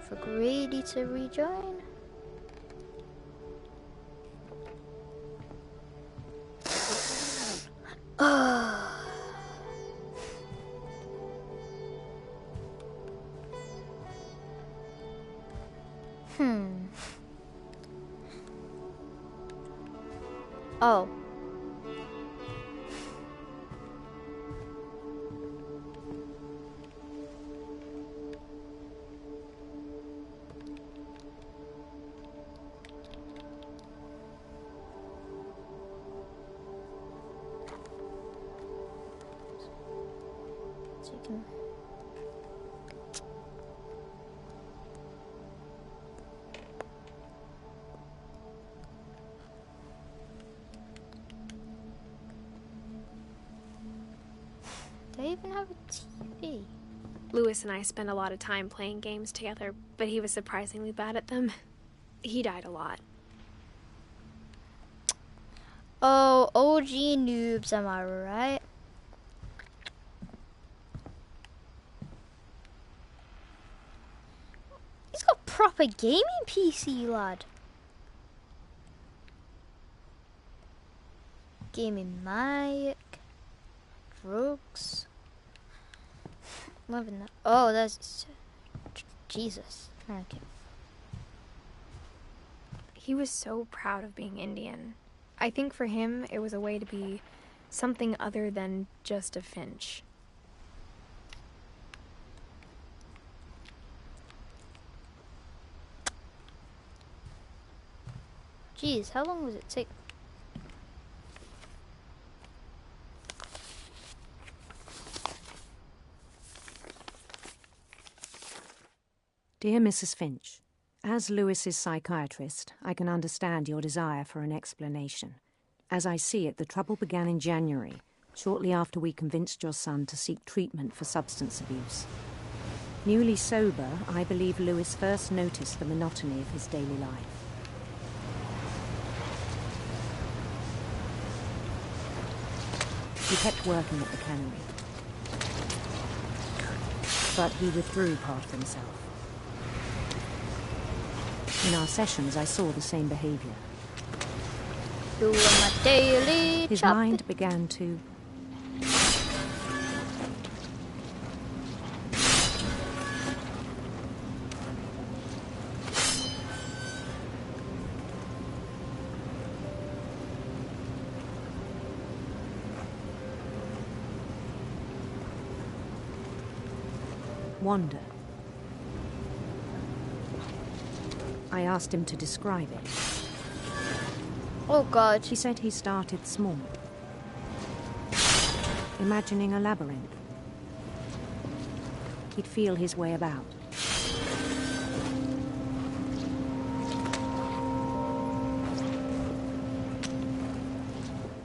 for Grady to rejoin. Oh. So you can... They even have a TV. Lewis and I spent a lot of time playing games together, but he was surprisingly bad at them. He died a lot. Oh, OG noobs, am I right? He's got proper gaming PC, lad. Gaming mic. Drugs. Loving that. Oh, that's Jesus. Okay. He was so proud of being Indian. I think for him, it was a way to be something other than just a Finch. Jeez, how long was it take? Dear Mrs. Finch, as Lewis's psychiatrist, I can understand your desire for an explanation. As I see it, the trouble began in January, shortly after we convinced your son to seek treatment for substance abuse. Newly sober, I believe Lewis first noticed the monotony of his daily life. He kept working at the cannery, but he withdrew part of himself. In our sessions, I saw the same behavior. Doing my daily His chopping. mind began to... wander. I asked him to describe it. Oh God. He said he started small, imagining a labyrinth. He'd feel his way about.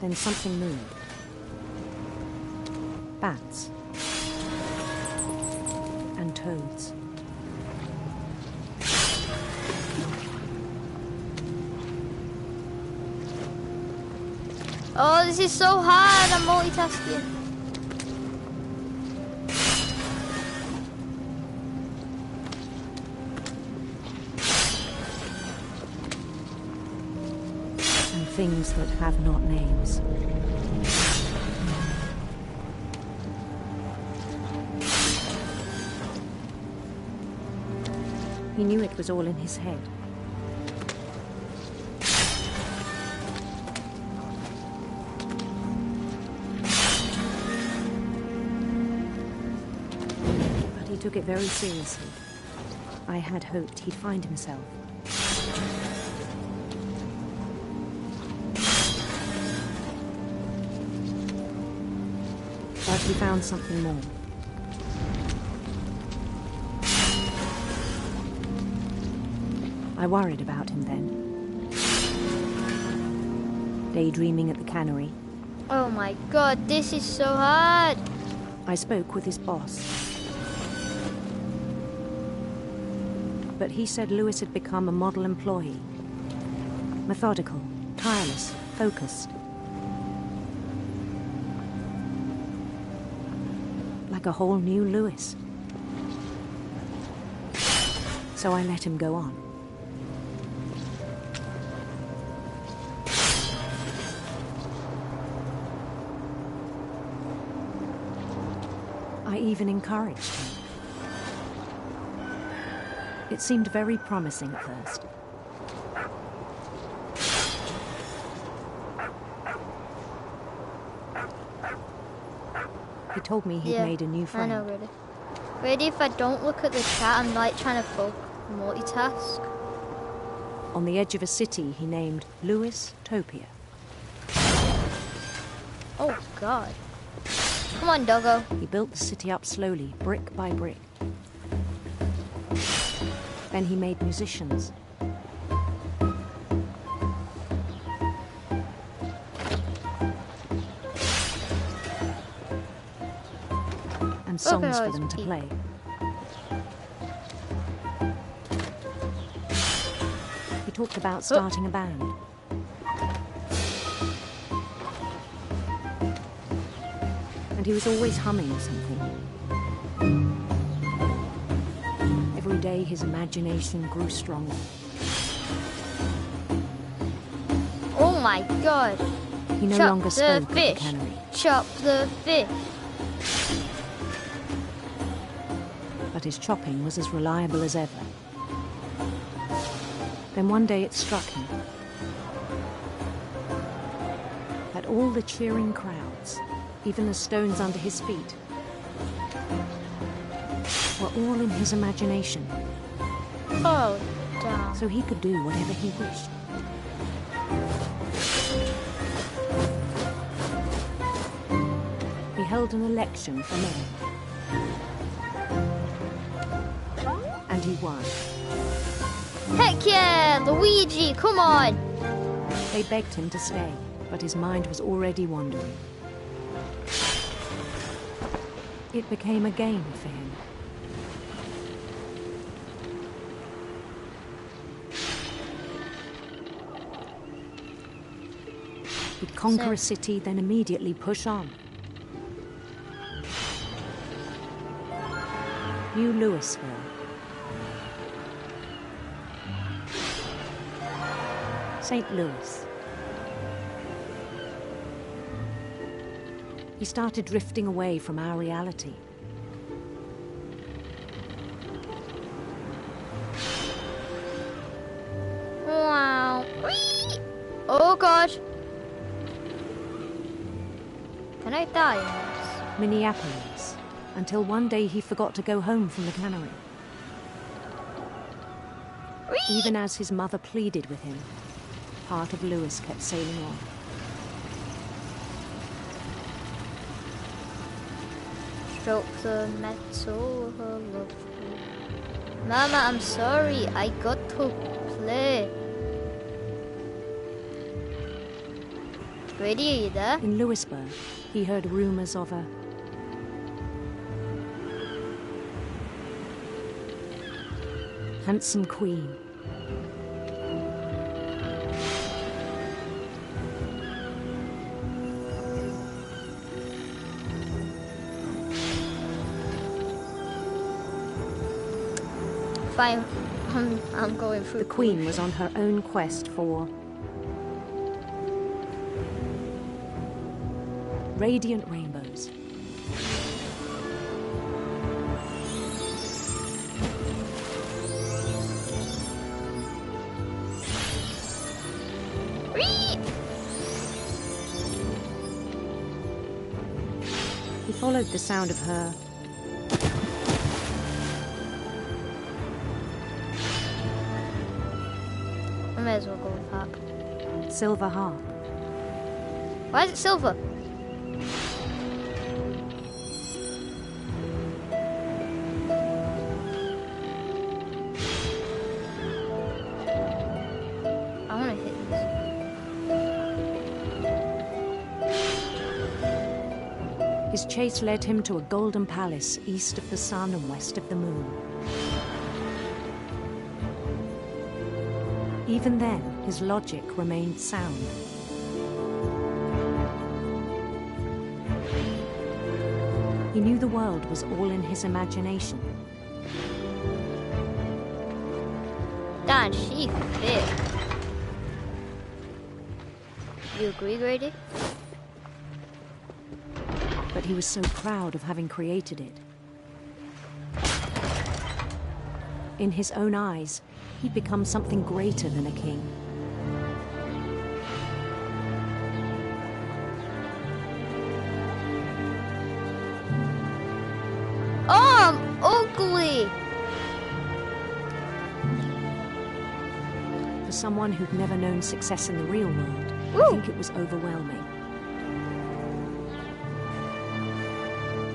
Then something moved. Bats. And toads. Oh, this is so hard. I'm multitasking. And things that have not names. He knew it was all in his head. But he took it very seriously. I had hoped he'd find himself. But he found something more. I worried about him then. Daydreaming at the cannery. Oh my God, this is so hard. I spoke with his boss. But he said Lewis had become a model employee. Methodical, tireless, focused. Like a whole new Lewis. so I let him go on. I even encouraged him. It seemed very promising at first. He told me he'd made a new friend. I know, really. Really, if I don't look at the chat, I'm like trying to multitask. On the edge of a city he named Louis Topia. Oh, God. Come on, doggo. He built the city up slowly, brick by brick. Then he made musicians. And songs for them to play. He talked about starting a band. And he was always humming something. Every day his imagination grew stronger. Oh my God. He no longer spoke of the cannery. Chop the fish. But his chopping was as reliable as ever. Then one day it struck him that all the cheering crowds, even the stones under his feet, were all in his imagination. Oh, damn. So he could do whatever he wished. He held an election for mayor. And he won. Heck yeah, Luigi, come on. They begged him to stay, but his mind was already wandering. It became a game for him. He'd conquer a city, then immediately push on. New Louisville. St. Louis. He started drifting away from our reality. Wow. Whee! Oh God. Can I die in this? Minneapolis, until one day he forgot to go home from the cannery. Whee! Even as his mother pleaded with him, part of Louis kept sailing on. Stroke the metal, her love. Mama, I'm sorry, I got to play. Grady, are you there? In Louisburg, he heard rumors of a handsome queen. Fine, I'm going through. The queen was on her own quest for radiant rainbows. Whee! He followed the sound of her I may as well go with that. silver harp. Why is it silver? I want to hit this. His chase led him to a golden palace east of the sun and west of the moon. Even then, his logic remained sound. He knew the world was all in his imagination. God, she thick. You agree, Grady? But he was so proud of having created it. In his own eyes, he'd become something greater than a king. Oh, I'm ugly! For someone who'd never known success in the real world, Ooh. I think it was overwhelming.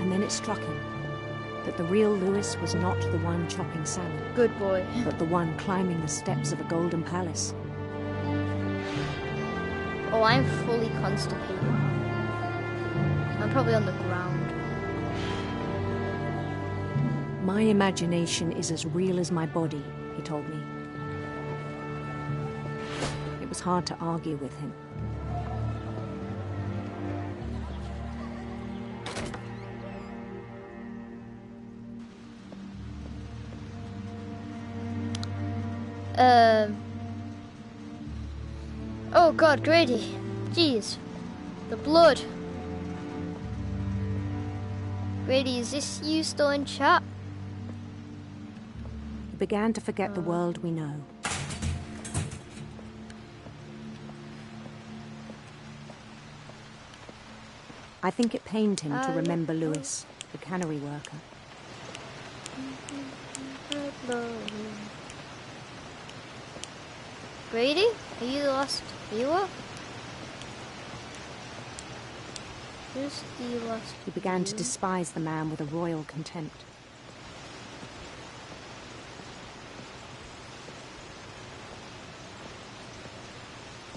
And then it struck him that the real Lewis was not the one chopping salad. Good boy. But the one climbing the steps of a golden palace. Oh, I'm fully constipated. I'm probably on the ground. My imagination is as real as my body, he told me. It was hard to argue with him. Oh God, Grady. Jeez. The blood. Grady, is this you still in chat? He began to forget the world we know. I think it pained him to remember Lewis, the cannery worker. Grady, are you the last viewer? Who's the last He began to viewer? despise the man with a royal contempt.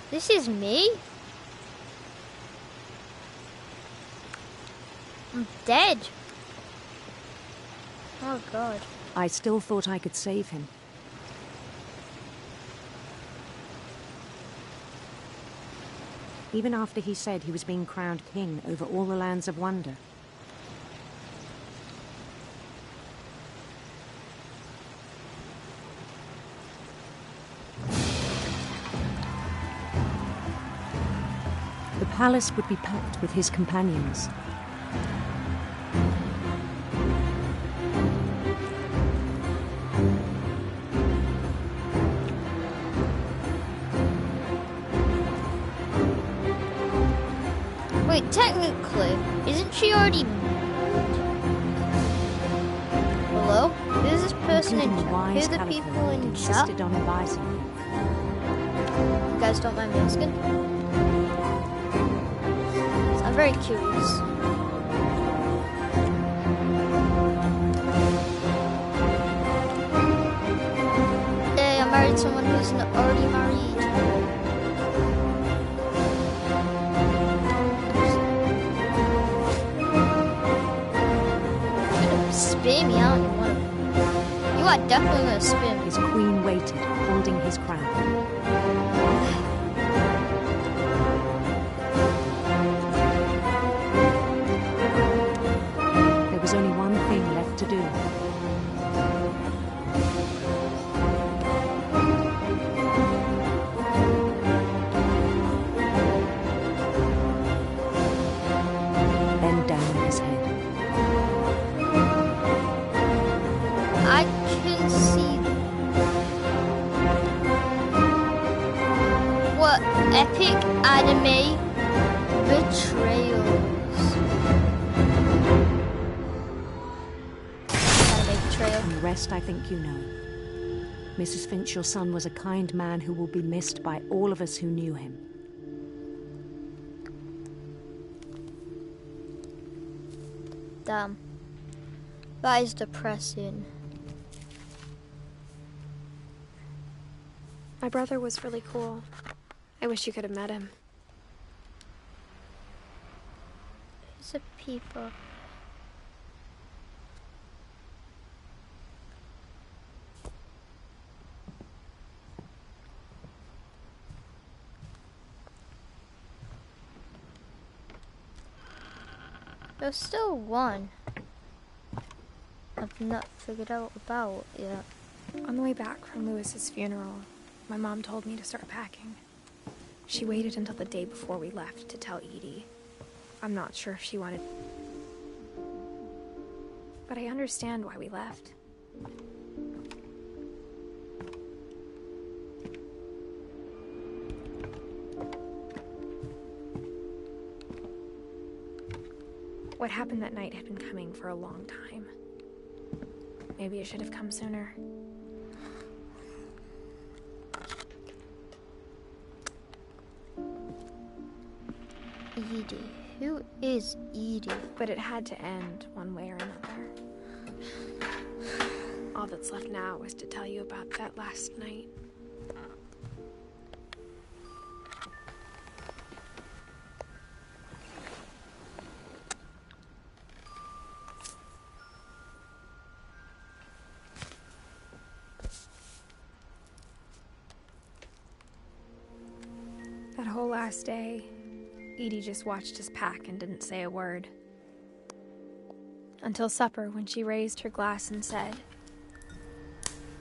This is me? I'm dead. Oh God. I still thought I could save him. Even after he said he was being crowned king over all the lands of wonder. The palace would be packed with his companions. Wait, technically, isn't she already... Hello? Who's this person in Including the chat? wise Who are the Calico people who'd in chat? insisted on advising him. You guys don't mind me asking? I'm very curious. Hey, I married someone who's not already married. You're gonna spit me out, you want? You are definitely gonna spit me. His queen waited, holding his crown. There was only one thing left to do. Bend down his head. I can see what epic anime betrayals. Anime betrayal. And the rest I think you know. Mrs. Finch, your son was a kind man who will be missed by all of us who knew him. Damn. That is depressing. My brother was really cool. I wish you could have met him. Who's the people? There's still one I've not figured out about yet. On the way back from Lewis's funeral, my mom told me to start packing. She waited until the day before we left to tell Edie. I'm not sure if she wanted... But I understand why we left. What happened that night had been coming for a long time. Maybe it should have come sooner. Edie. Who is Edie? But it had to end one way or another. All that's left now was to tell you about that last night. That whole last day, Edie just watched us pack and didn't say a word. Until supper, when she raised her glass and said,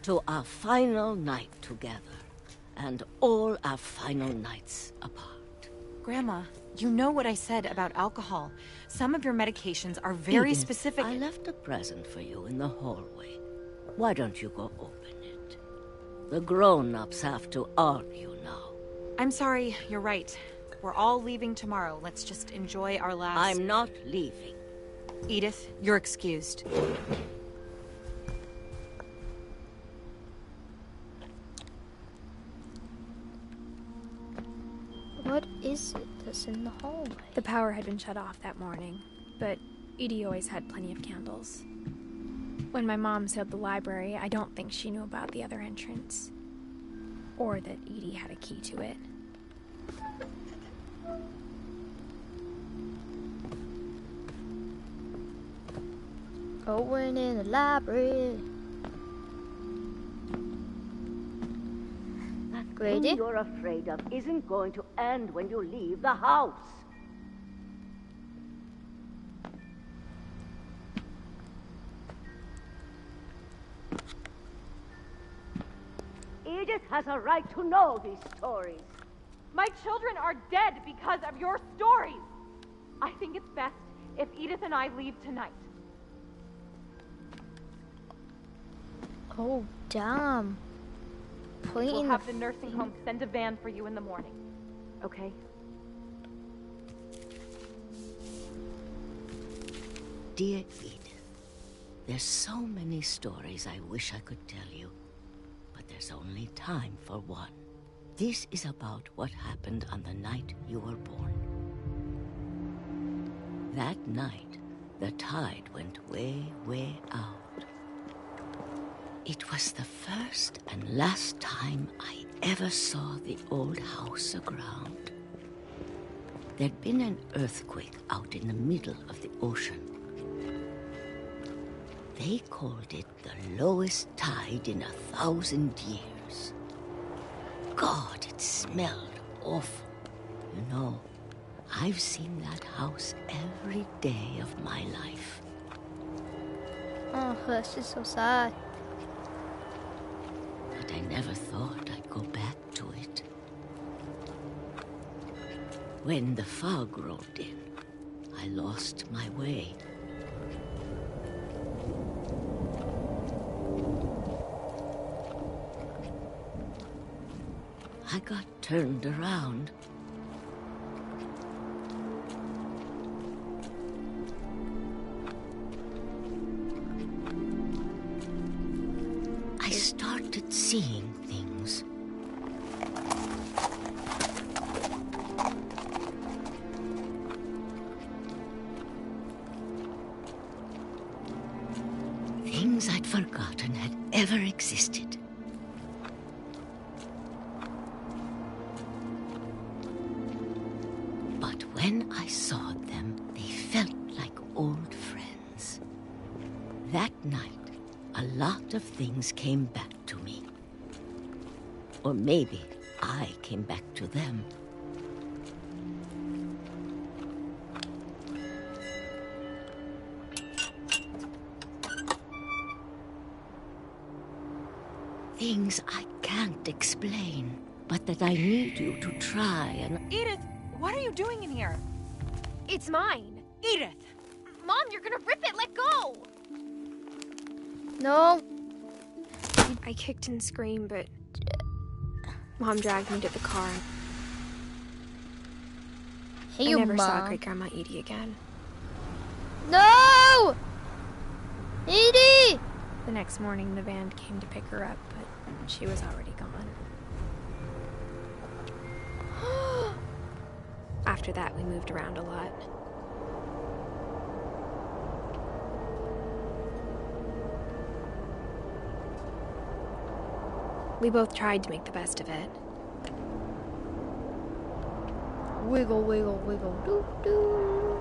"To our final night together, and all our final nights apart." Grandma, you know what I said about alcohol. Some of your medications are very Edith, specific. I left a present for you in the hallway. Why don't you go open it? The grown-ups have to argue now. I'm sorry, you're right. We're all leaving tomorrow. Let's just enjoy our last... I'm not leaving. Edith, you're excused. What is it that's in the hallway? the power had been shut off that morning, but Edie always had plenty of candles. When my mom sealed the library, I don't think she knew about the other entrance. Or that Edie had a key to it. Going in the library. That Grady? thing you're afraid of isn't going to end when you leave the house. Edith has a right to know these stories. My children are dead because of your stories. I think it's best if Edith and I leave tonight. Oh, damn. Pointing We'll have the nursing home send a van for you in the morning. Okay? Dear Edith, there's so many stories I wish I could tell you, but there's only time for one. This is about what happened on the night you were born. That night, the tide went way, way out. It was the first and last time I ever saw the old house aground. There'd been an earthquake out in the middle of the ocean. They called it the lowest tide in 1,000 years. God, it smelled awful. You know, I've seen that house every day of my life. Oh, that's just so sad. But I never thought I'd go back to it. When the fog rolled in, I lost my way. I got turned around. I started seeing things. Things I'd forgotten had ever existed. But when I saw them, they felt like old friends. That night, a lot of things came back to me. Or maybe I came back to them. things I can't explain, but that I need you to try and... Edith, what are you doing in here? It's mine. Edith! Mom, you're gonna rip it! Let go! No. I kicked and screamed, but Mom dragged me to the car. Hey, I never saw Mom. Great Grandma Edie again. No! Edie! The next morning, the van came to pick her up, but she was already gone. After that, we moved around a lot. We both tried to make the best of it. Wiggle, wiggle, wiggle, doo doo.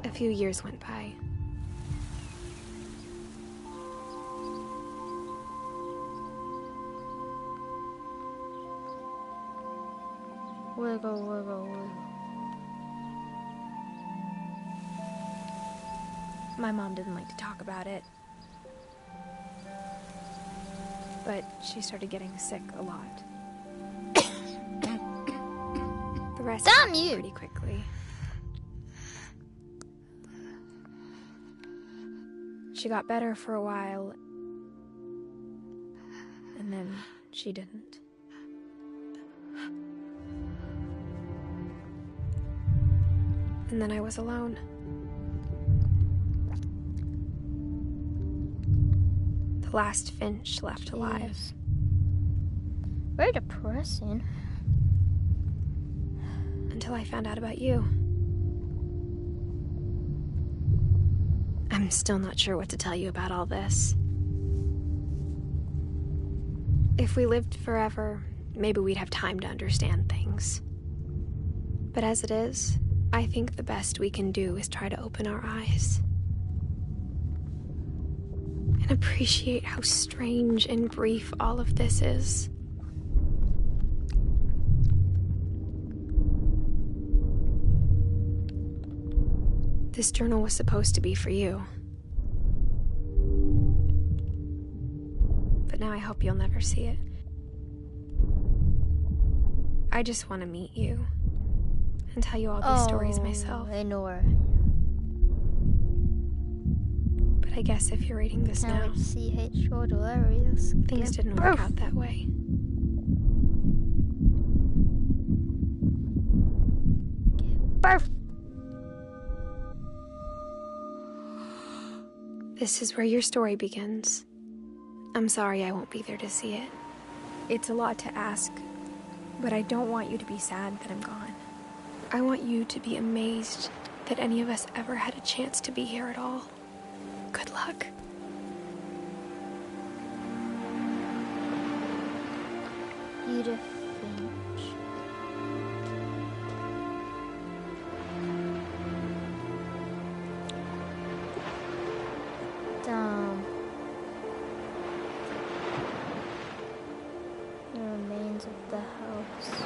A few years went by. Wiggle, wiggle, wiggle. My mom didn't like to talk about it. But she started getting sick a lot. The rest Damn happened you! pretty quickly. She got better for a while, and then she didn't. And then I was alone. The last Finch left alive. Yes. Very depressing. Until I found out about you. I'm still not sure what to tell you about all this. If we lived forever, maybe we'd have time to understand things. But as it is, I think the best we can do is try to open our eyes. And appreciate how strange and brief all of this is. This journal was supposed to be for you. But now I hope you'll never see it. I just want to meet you and tell you all these stories myself. I know her. But I guess if you're reading this now, CH hilarious. things didn't work out that way. Barf. This is where your story begins. I'm sorry I won't be there to see it. It's a lot to ask, but I don't want you to be sad that I'm gone. I want you to be amazed that any of us ever had a chance to be here at all. Good luck. Edith Finch. Damn. The remains of the house.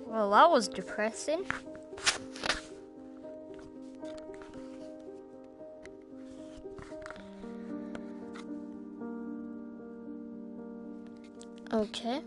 Well, that was depressing. Okay.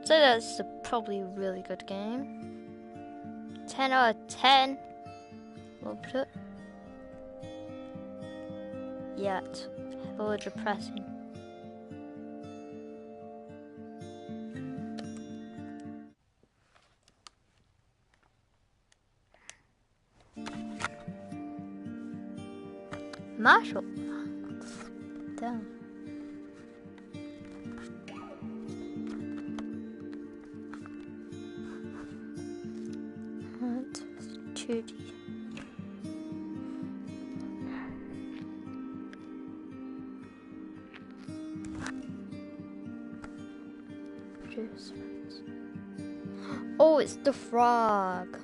So that's probably a really good game. 10 out of 10. Loved it. Yet, hella depressing. Marshall. Damn. What? 2D. Oh, it's the frog.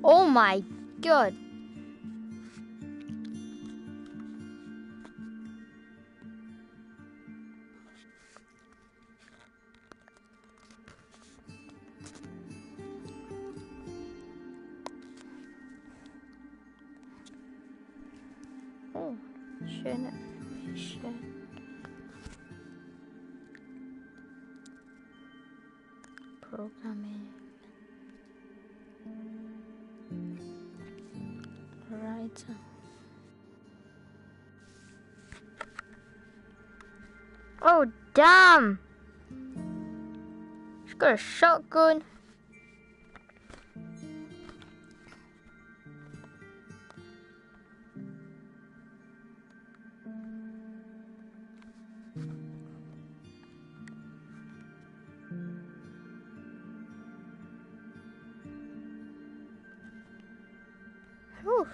Oh my god. Oh, shouldn't it? Should. Programming. Right. Oh, damn! She's got a shotgun. Whew.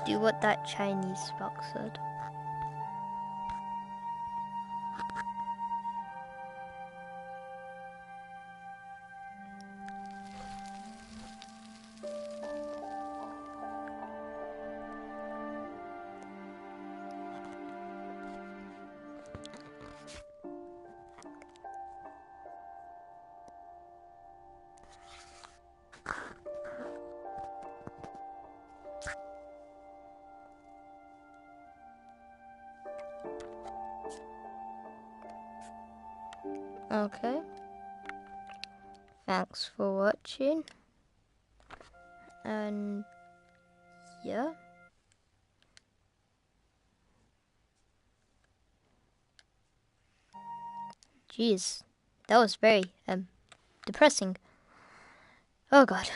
Do what that Chinese box said. Okay. Thanks for watching. And yeah. Jeez. That was very depressing. Oh god.